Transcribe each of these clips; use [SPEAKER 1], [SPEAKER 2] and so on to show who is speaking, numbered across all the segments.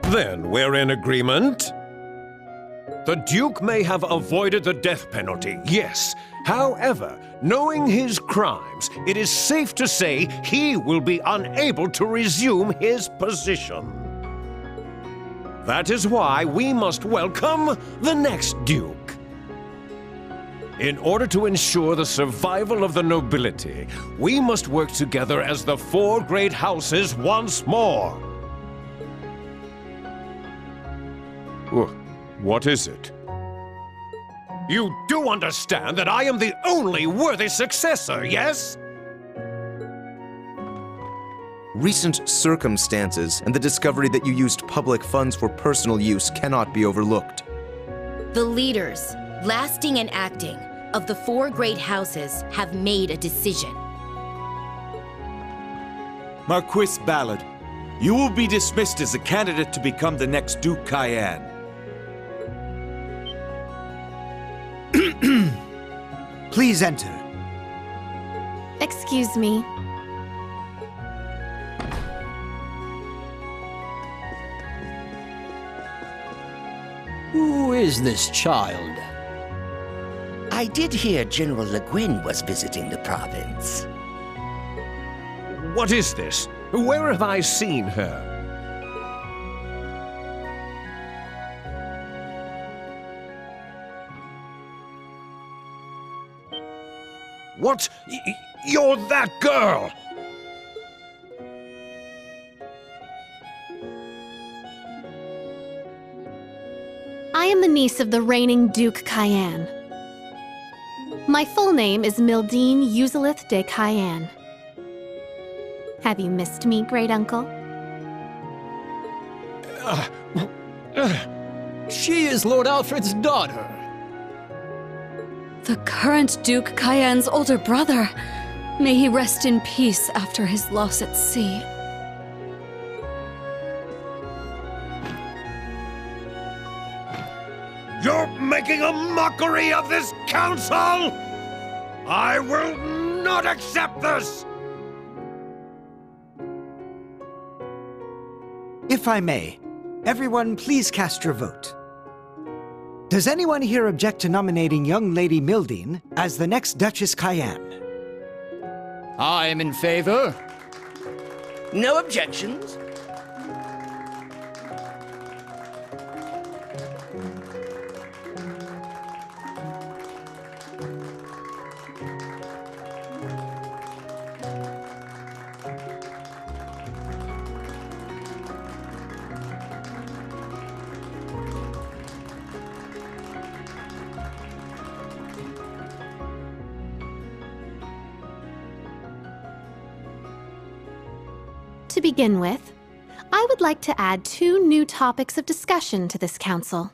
[SPEAKER 1] Then we're in agreement. The Duke may have avoided the death penalty, yes. However, knowing his crimes, it is safe to say he will be unable to resume his position. That is why we must welcome the next Duke. In order to ensure the survival of the nobility, we must work together as the four great houses once more. What is it? You do understand that I am the only worthy successor, yes?
[SPEAKER 2] Recent circumstances and the discovery that you used public funds for personal use cannot be overlooked.
[SPEAKER 3] The leaders, lasting and acting, of the four great houses have made a decision.
[SPEAKER 4] Marquis Ballard, you will be dismissed as a candidate to become the next Duke Cayenne.
[SPEAKER 5] Please enter.
[SPEAKER 6] Excuse me.
[SPEAKER 7] Who is this child?
[SPEAKER 8] I did hear General Le Guin was visiting the province.
[SPEAKER 1] What is this? Where have I seen her? What? You're that girl!
[SPEAKER 6] I am the niece of the reigning Duke Cayenne. My full name is Mildine Uzalith de Cayenne. Have you missed me, great uncle?
[SPEAKER 7] She is Lord Alfred's daughter.
[SPEAKER 9] The current Duke Cayenne's older brother. May he rest in peace after his loss at sea.
[SPEAKER 1] You're making a mockery of this council! I will not accept this!
[SPEAKER 5] If I may, everyone please cast your vote. Does anyone here object to nominating young Lady Mildine as the next Duchess Cayenne?
[SPEAKER 7] I am in favor.
[SPEAKER 8] No objections?
[SPEAKER 6] To begin with, I would like to add 2 new topics of discussion to this council.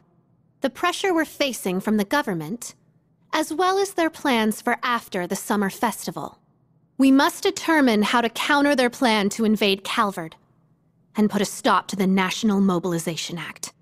[SPEAKER 6] The pressure we're facing from the government, as well as their plans for after the summer festival. We must determine how to counter their plan to invade Calvard, and put a stop to the National Mobilization Act.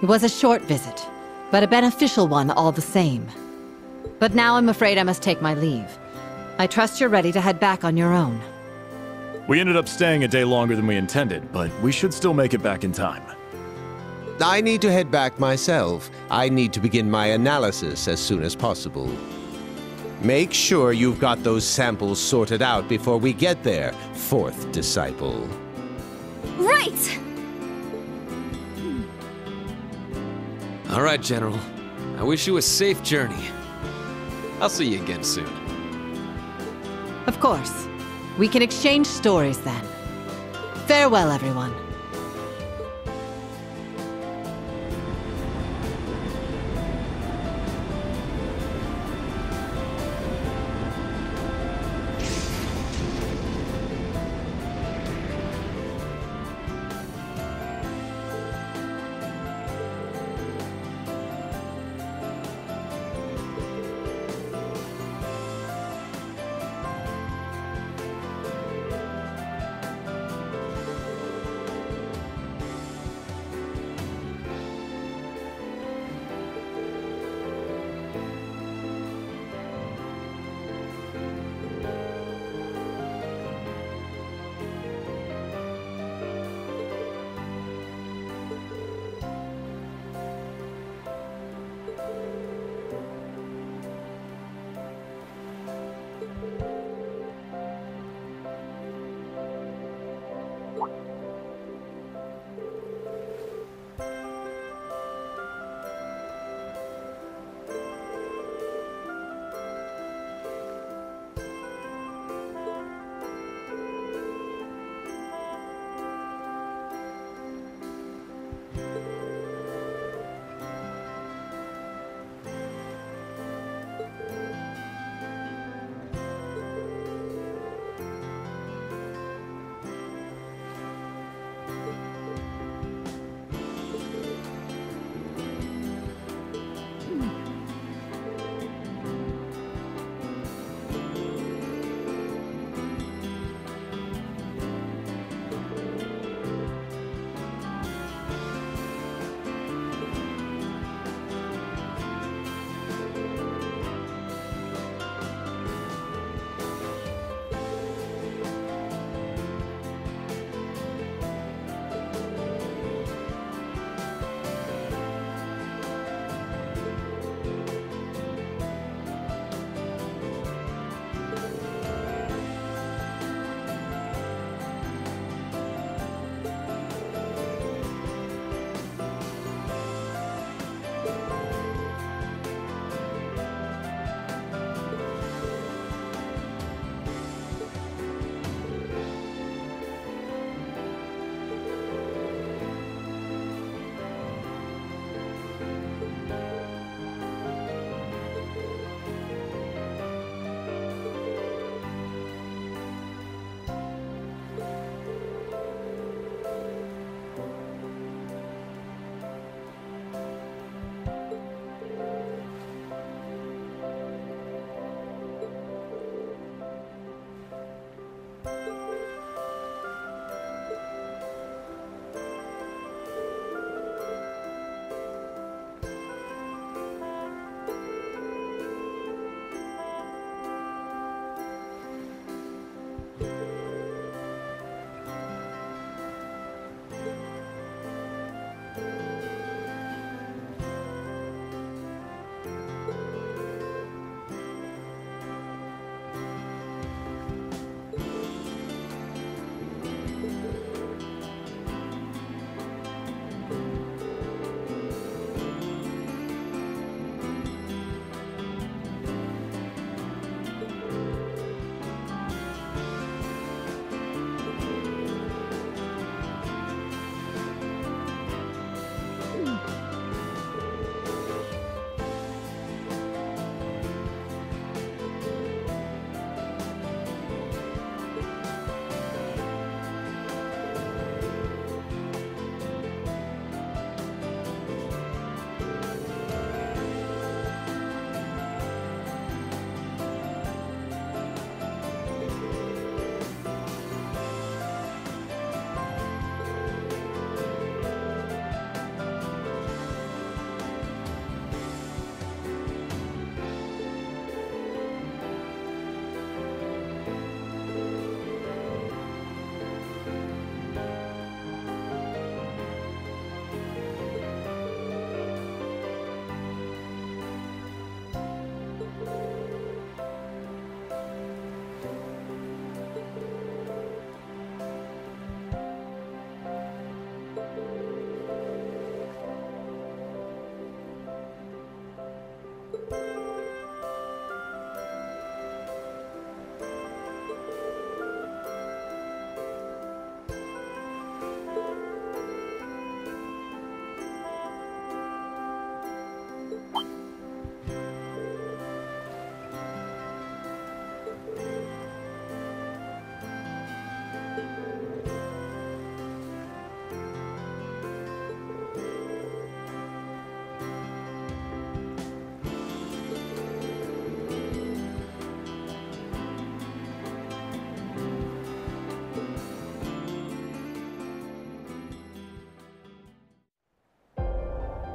[SPEAKER 10] It was a short visit, but a beneficial one all the same. But now I'm afraid I must take my leave. I trust you're ready to head back on your own.
[SPEAKER 11] We ended up staying a day longer than we intended, but we should still make it back in time.
[SPEAKER 12] I need to head back myself. I need to begin my analysis as soon as possible. Make sure you've got those samples sorted out before we get there, 4th disciple.
[SPEAKER 9] Right!
[SPEAKER 13] All right, General. I wish you a safe journey. I'll see you again soon.
[SPEAKER 10] Of course. We can exchange stories then. Farewell, everyone.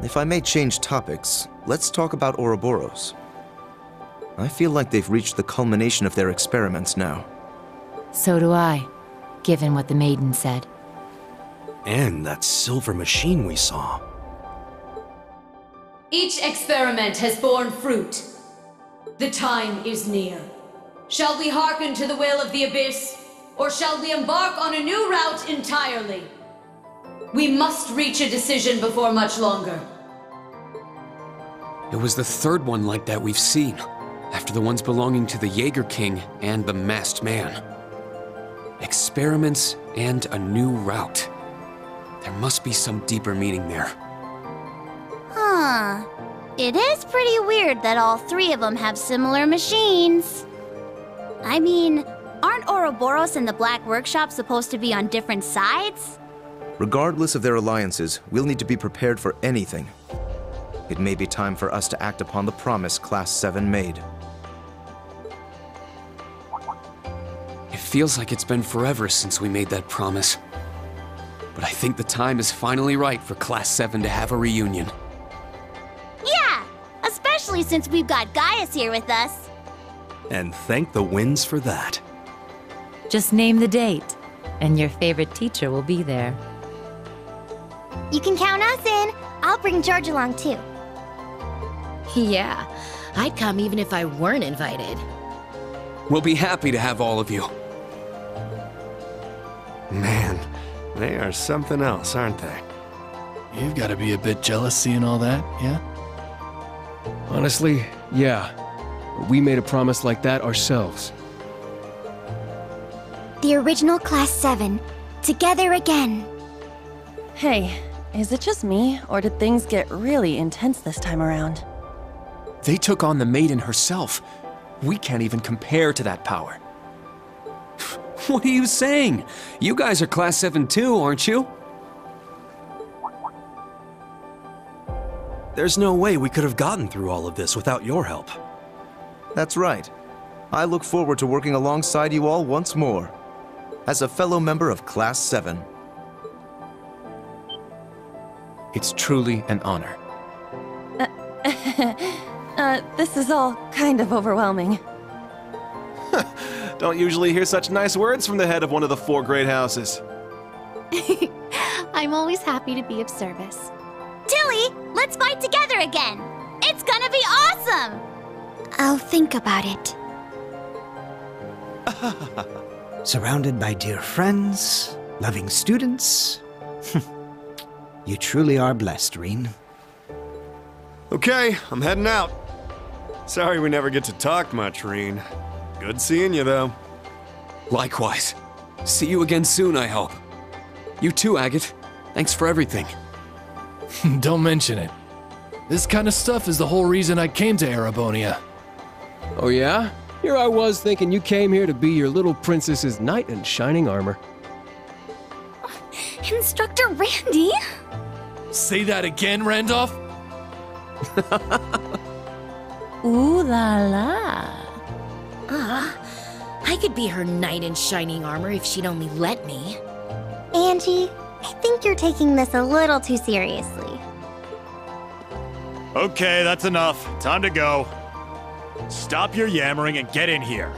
[SPEAKER 2] If I may change topics, let's talk about Ouroboros. I feel like they've reached the culmination of their experiments now.
[SPEAKER 14] So do I, given what the maiden said.
[SPEAKER 15] And that silver machine we saw.
[SPEAKER 16] Each experiment has borne fruit. The time is near. Shall we hearken to the will of the Abyss, or shall we embark on a new route entirely? We must reach a decision before much longer.
[SPEAKER 13] It was the third one like that we've seen, after the ones belonging to the Jaeger King and the Masked Man. Experiments and a new route. There must be some deeper meaning there.
[SPEAKER 17] Huh. It is pretty weird that all three of them have similar machines. I mean, aren't Ouroboros and the Black Workshop supposed to be on different sides?
[SPEAKER 2] Regardless of their alliances, we'll need to be prepared for anything. It may be time for us to act upon the promise Class 7 made.
[SPEAKER 13] It feels like it's been forever since we made that promise. But I think the time is finally right for Class 7 to have a reunion.
[SPEAKER 17] Yeah! Especially since we've got Gaius here with us.
[SPEAKER 15] And thank the winds for that.
[SPEAKER 14] Just name the date, and your favorite teacher will be there.
[SPEAKER 17] You can count us in. I'll bring George along too.
[SPEAKER 3] Yeah, I'd come even if I weren't invited.
[SPEAKER 13] We'll be happy to have all of you.
[SPEAKER 15] Man, they are something else, aren't they?
[SPEAKER 18] You've got to be a bit jealous seeing all that, yeah?
[SPEAKER 19] Honestly, yeah. We made a promise like that ourselves.
[SPEAKER 17] The original Class 7. Together again.
[SPEAKER 20] Hey, is it just me, or did things get really intense this time around?
[SPEAKER 13] They took on the Maiden herself. We can't even compare to that power. What are you saying? You guys are Class 7 too, aren't you?
[SPEAKER 15] There's no way we could have gotten through all of this without your help.
[SPEAKER 2] That's right. I look forward to working alongside you all once more. As a fellow member of Class 7.
[SPEAKER 19] It's truly an honor.
[SPEAKER 20] This is all kind of overwhelming.
[SPEAKER 21] Don't usually hear such nice words from the head of one of the 4 great houses.
[SPEAKER 6] I'm always happy to be of service.
[SPEAKER 17] Tilly, let's fight together again! It's gonna be awesome! I'll think about it.
[SPEAKER 5] Surrounded by dear friends, loving students. You truly are blessed, Reen.
[SPEAKER 21] Okay, I'm heading out. Sorry we never get to talk much, Reen. Good seeing you, though.
[SPEAKER 13] Likewise. See you again soon, I hope. You too, Agate. Thanks for everything.
[SPEAKER 18] Don't mention it. This kind of stuff is the whole reason I came to Erebonia.
[SPEAKER 19] Oh yeah? Here I was thinking you came here to be your little princess's knight in shining armor.
[SPEAKER 17] Instructor Randy?
[SPEAKER 18] Say that again, Randolph?
[SPEAKER 14] Ooh la la.
[SPEAKER 3] I could be her knight in shining armor if she'd only let me.
[SPEAKER 17] Angie, I think you're taking this a little too seriously.
[SPEAKER 11] Okay, that's enough. Time to go. Stop your yammering and get in here.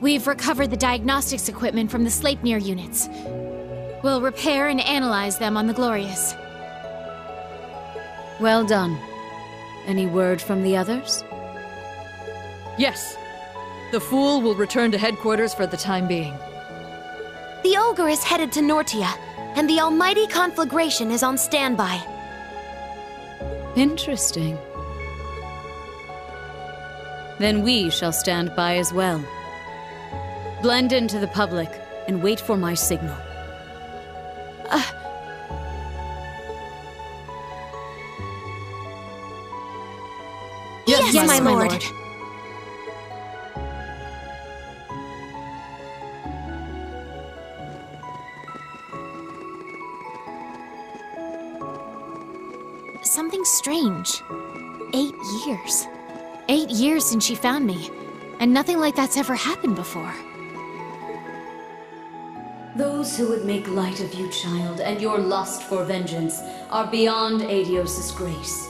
[SPEAKER 4] We've recovered the diagnostics equipment from the Sleipnir units. We'll repair and analyze them on the Glorious.
[SPEAKER 16] Well done. Any word from the others?
[SPEAKER 22] Yes. The Fool will return to headquarters for the time being.
[SPEAKER 3] The Ogre is headed to Nortia, and the Almighty Conflagration is on standby.
[SPEAKER 16] Interesting. Then we shall stand by as well. Blend into the public and wait for my signal.
[SPEAKER 3] Yes, my lord.
[SPEAKER 4] Something strange. 8 years. 8 years since she found me, and nothing like that's ever happened before.
[SPEAKER 16] Those who would make light of you, child, and your lust for vengeance are beyond Adios' grace.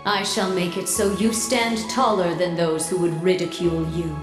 [SPEAKER 16] I shall make it so you stand taller than those who would ridicule you.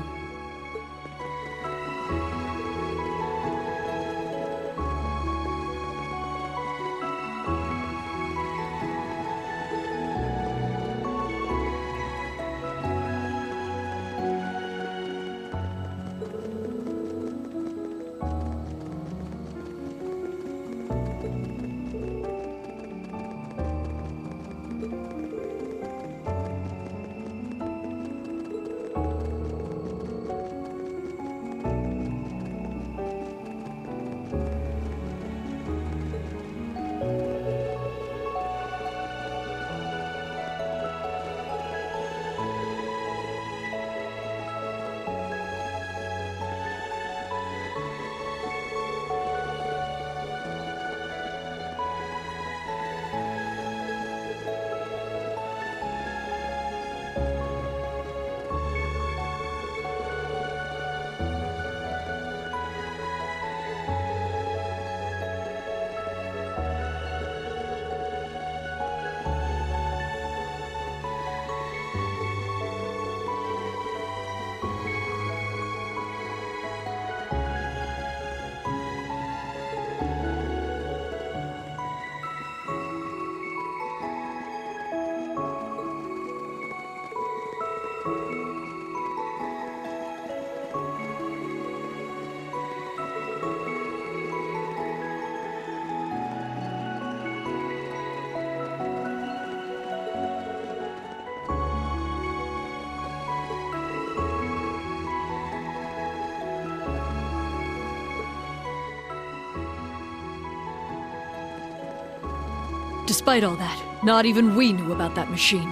[SPEAKER 22] Despite all that, not even we knew about that machine.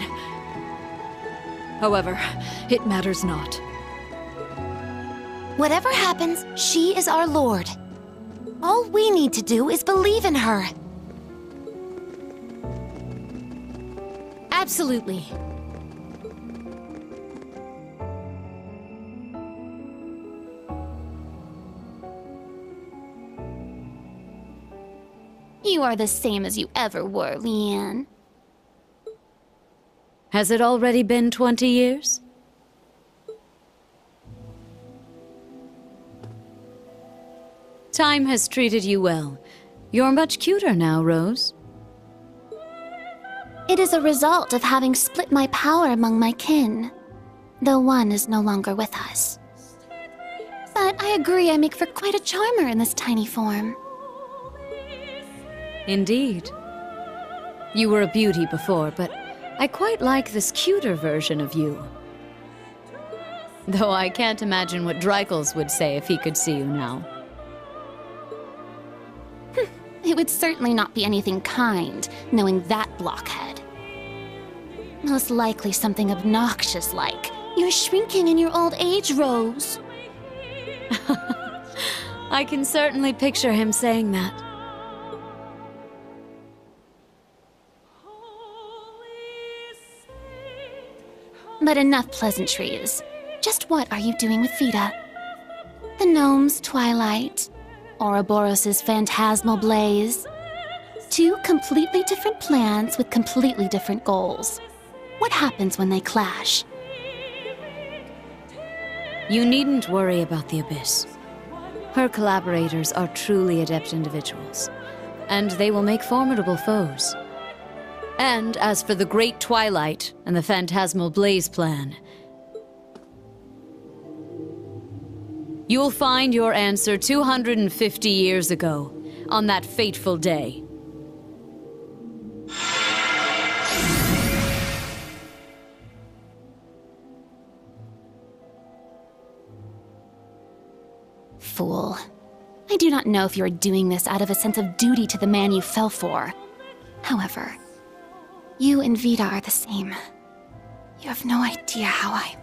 [SPEAKER 22] However, it matters not.
[SPEAKER 3] Whatever happens, she is our lord. All we need to do is believe in her.
[SPEAKER 4] Absolutely.
[SPEAKER 17] You are the same as you ever were, Leanne.
[SPEAKER 16] Has it already been 20 years? Time has treated you well. You're much cuter now, Rose.
[SPEAKER 17] It is a result of having split my power among my kin, though one is no longer with us. But I agree I make for quite a charmer in this tiny form.
[SPEAKER 16] Indeed. You were a beauty before, but I quite like this cuter version of you. Though I can't imagine what Dreikels would say if he could see you now.
[SPEAKER 17] It would certainly not be anything kind, knowing that blockhead. Most likely something obnoxious like, "You're shrinking in your old age, Rose."
[SPEAKER 16] I can certainly picture him saying that.
[SPEAKER 17] But enough pleasantries. Just what are you doing with Vita? The gnome's twilight, Ouroboros' phantasmal blaze. Two completely different plans with completely different goals. What happens when they clash?
[SPEAKER 9] You needn't worry about the Abyss. Her collaborators are truly adept individuals, and they will make formidable foes. And as for the Great Twilight and the Phantasmal Blaze plan, you'll find your answer 250 years ago, on that fateful day.
[SPEAKER 17] Fool. I do not know if you are doing this out of a sense of duty to the man you fell for. However, you and Vita are the same. You have no idea how I...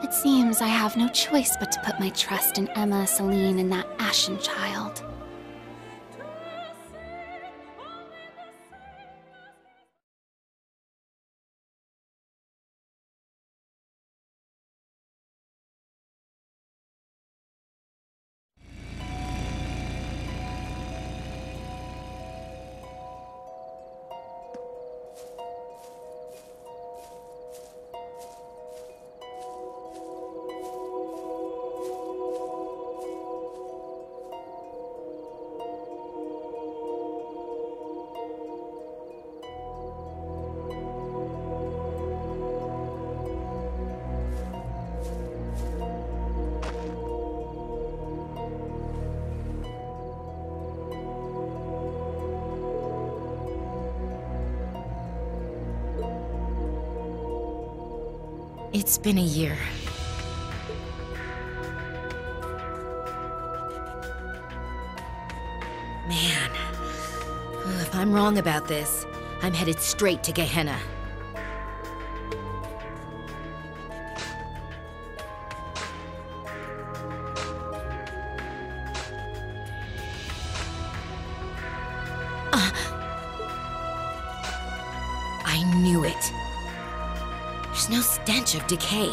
[SPEAKER 17] It seems I have no choice but to put my trust in Emma, Celine, and that Ashen child.
[SPEAKER 3] It's been a year. Man, if I'm wrong about this, I'm headed straight to Gehenna. I knew it. There's no stench of decay.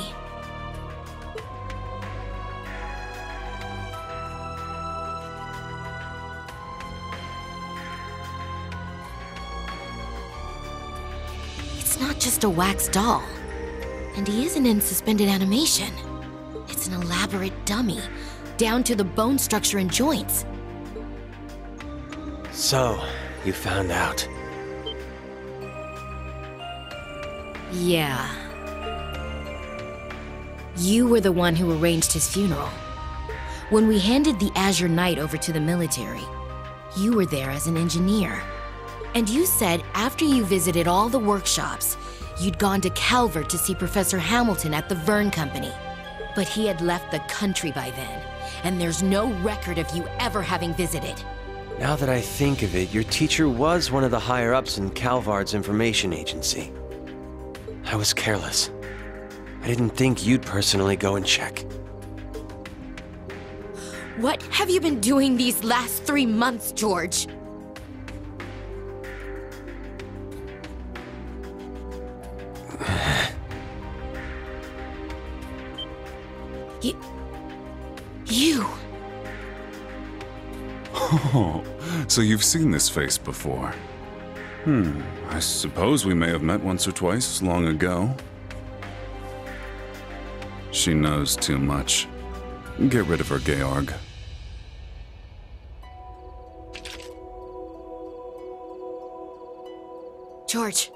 [SPEAKER 3] It's not just a wax doll. And he isn't in suspended animation. It's an elaborate dummy, down to the bone structure and joints.
[SPEAKER 15] So, you found out.
[SPEAKER 3] Yeah. You were the one who arranged his funeral. When we handed the Azure Knight over to the military, you were there as an engineer. And you said after you visited all the workshops, you'd gone to Calvert to see Professor Hamilton at the Verne Company. But he had left the country by then, and there's no record of you ever having visited.
[SPEAKER 15] Now that I think of it, your teacher was one of the higher-ups in Calvard's information agency. I was careless. I didn't think you'd personally go and check.
[SPEAKER 3] What have you been doing these last 3 months, George? You...
[SPEAKER 1] Oh, so you've seen this face before. I suppose we may have met once or twice long ago. She knows too much. Get rid of her, Georg.
[SPEAKER 3] George.